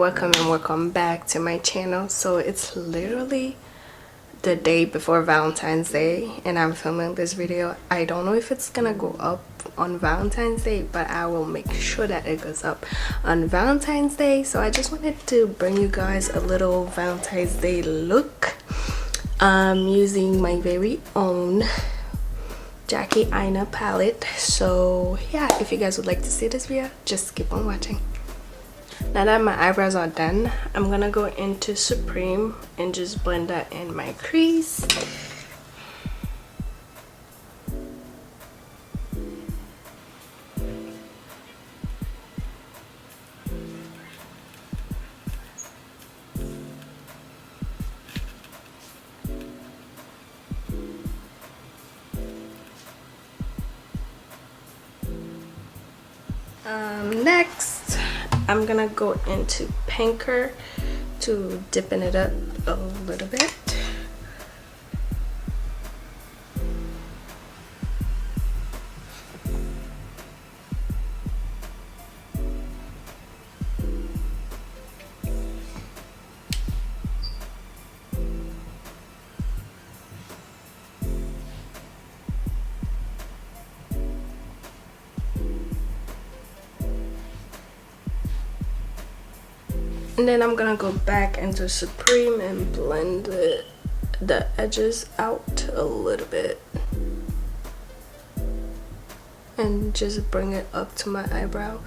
welcome and welcome back to my channel. So it's literally the day before Valentine's Day and I'm filming this video. I don't know if it's gonna go up on Valentine's Day, but I will make sure that it goes up on Valentine's Day. So I just wanted to bring you guys a little Valentine's Day look using my very own Jackie Aina palette. So yeah, if you guys would like to see this video, just keep on watching. Now that my eyebrows are done, I'm gonna go into Supreme and just blend that in my crease. Next, I'm gonna go into Pinker to dipping it up a little bit. And then I'm gonna go back into Supreme and blend the edges out a little bit. And just bring it up to my eyebrow.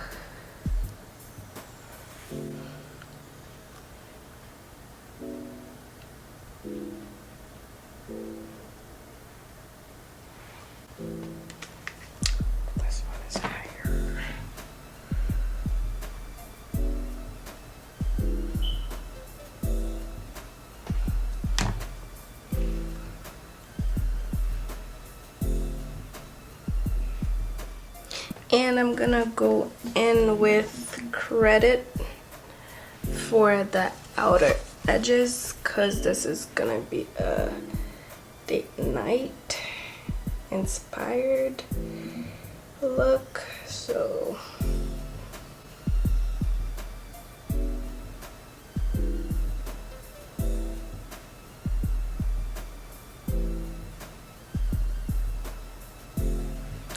This one is higher. And I'm gonna go in with Credit for the outer edges because this is gonna be a date night inspired look. So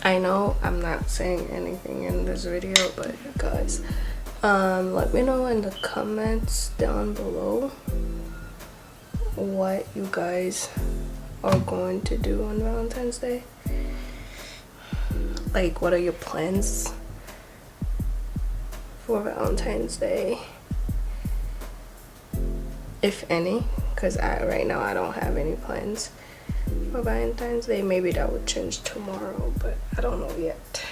I know I'm not saying anything in this video, but guys, let me know in the comments down below what you guys are going to do on Valentine's Day. Like, what are your plans for Valentine's Day, if any? Because right now I don't have any plans for Valentine's Day. Maybe that would change tomorrow, but I don't know yet.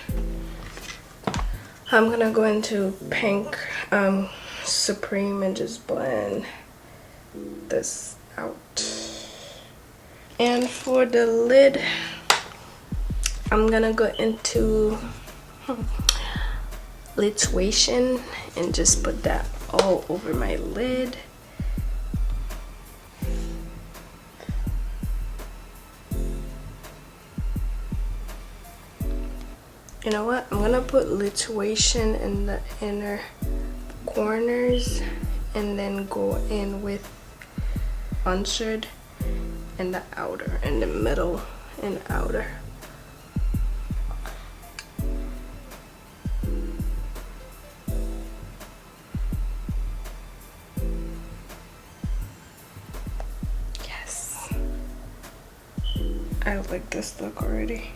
I'm gonna go into Pink Supreme and just blend this out. And for the lid, I'm gonna go into Lituation and just put that all over my lid. You know what? I'm gonna put Lituation in the inner corners and then go in with Unswered in the outer, in the middle and outer. Yes. I like this look already.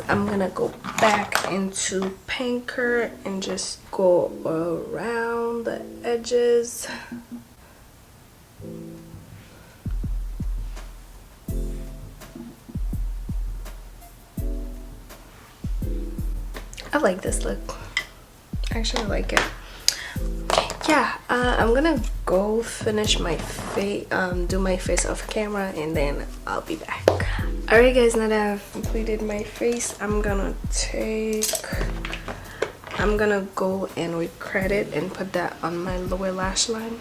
I'm gonna go back into pinker and just go around the edges. I like this look. I actually like it. Yeah, I'm gonna go finish my face, do my face off camera, and then I'll be back. Alright guys, now that I've completed my face, I'm gonna go in with credit and put that on my lower lash line.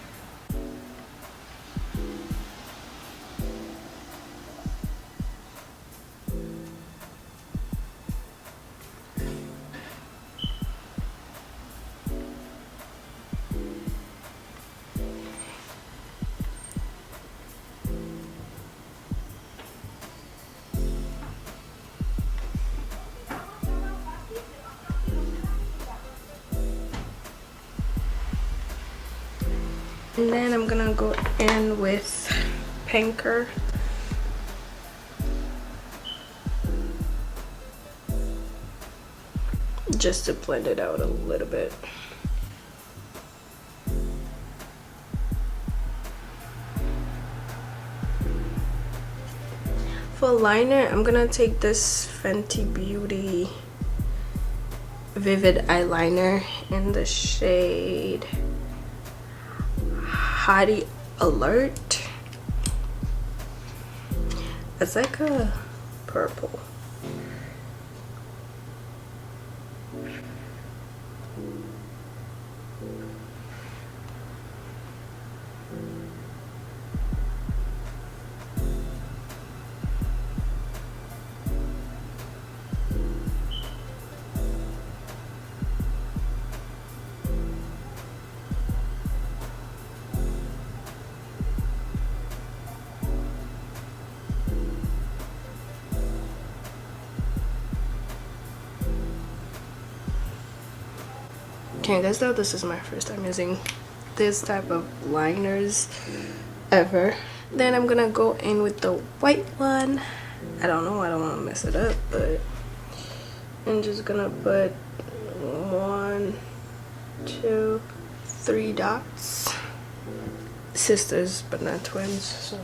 And then I'm gonna go in with pinker. Just to blend it out a little bit. For liner, I'm gonna take this Fenty Beauty Vivid Eyeliner in the shade Hottie Alert. It's like a purple. Okay guys, though this is my first time using this type of liners ever. Then I'm gonna go in with the white one. I don't know, I don't want to mess it up, but I'm just gonna put 1, 2, 3 dots. Sisters but not twins. So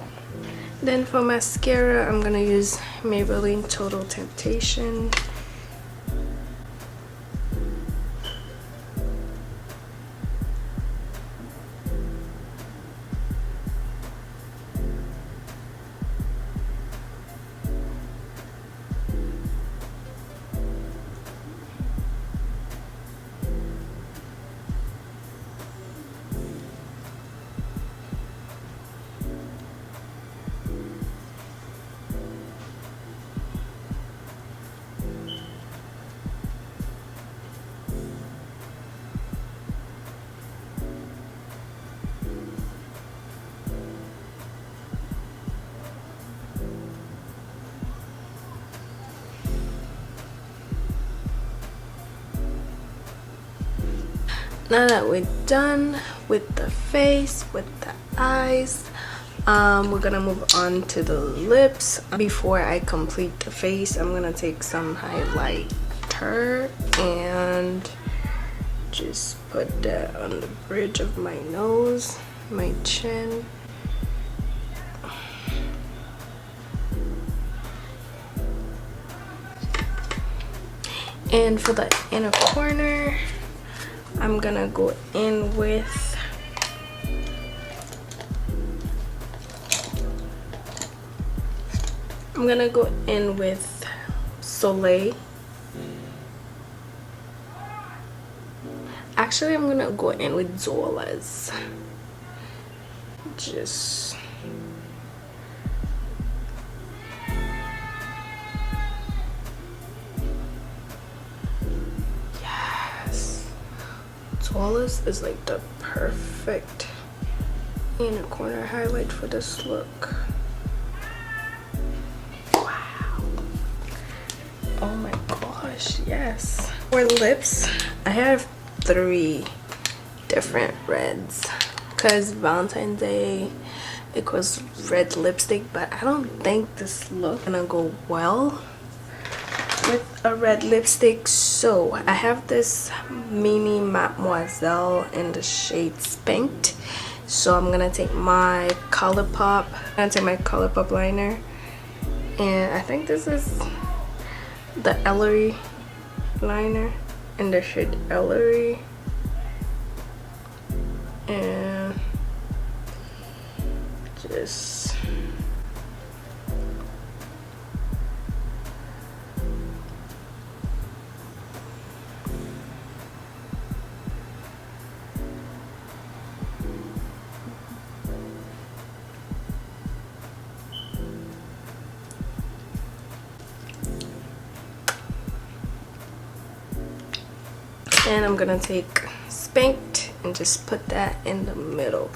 then for mascara, I'm gonna use Maybelline Total Temptation. Now that we're done with the face, with the eyes, we're gonna move on to the lips. Before I complete the face, I'm gonna take some highlighter and just put that on the bridge of my nose, my chin. And for the inner corner, I'm gonna go in with Soleil. Actually, I'm gonna go in with Zola's. Just Zola's is like the perfect inner corner highlight for this look. Wow. Oh my gosh, yes. For lips, I have 3 different reds because Valentine's Day it was red lipstick, but I don't think this look gonna go well with a red lipstick. So I have this mini Mademoiselle in the shade Spanked. So I'm gonna take my Colourpop liner, and I think this is the Ellarie liner in the shade Ellarie, and just and I'm gonna take Spanked and just put that in the middle.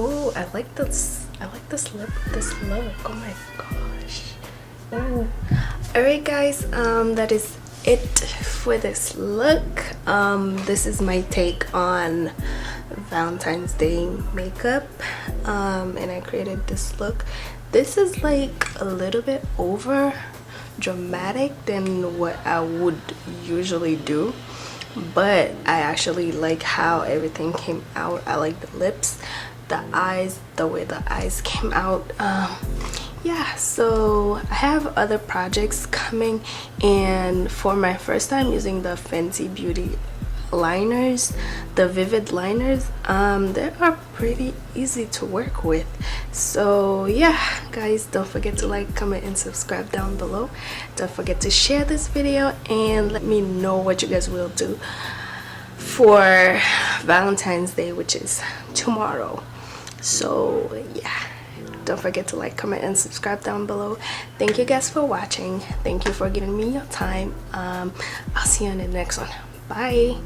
Oh, I like this look. Oh my gosh. Oh. Alright guys, that is it for this look. This is my take on Valentine's Day makeup. And I created this look. This is like a little bit over dramatic than what I would usually do, but I actually like how everything came out. I like the lips, the eyes, the way the eyes came out. Yeah, so I have other projects coming, and for my first time using the Fenty Beauty liners, the vivid liners, they are pretty easy to work with. So yeah guys, don't forget to like, comment, and subscribe down below. Don't forget to share this video and let me know what you guys will do for Valentine's Day, which is tomorrow. So yeah, don't forget to like, comment, and subscribe down below. Thank you guys for watching. Thank you for giving me your time. I'll see you in the next one. Bye.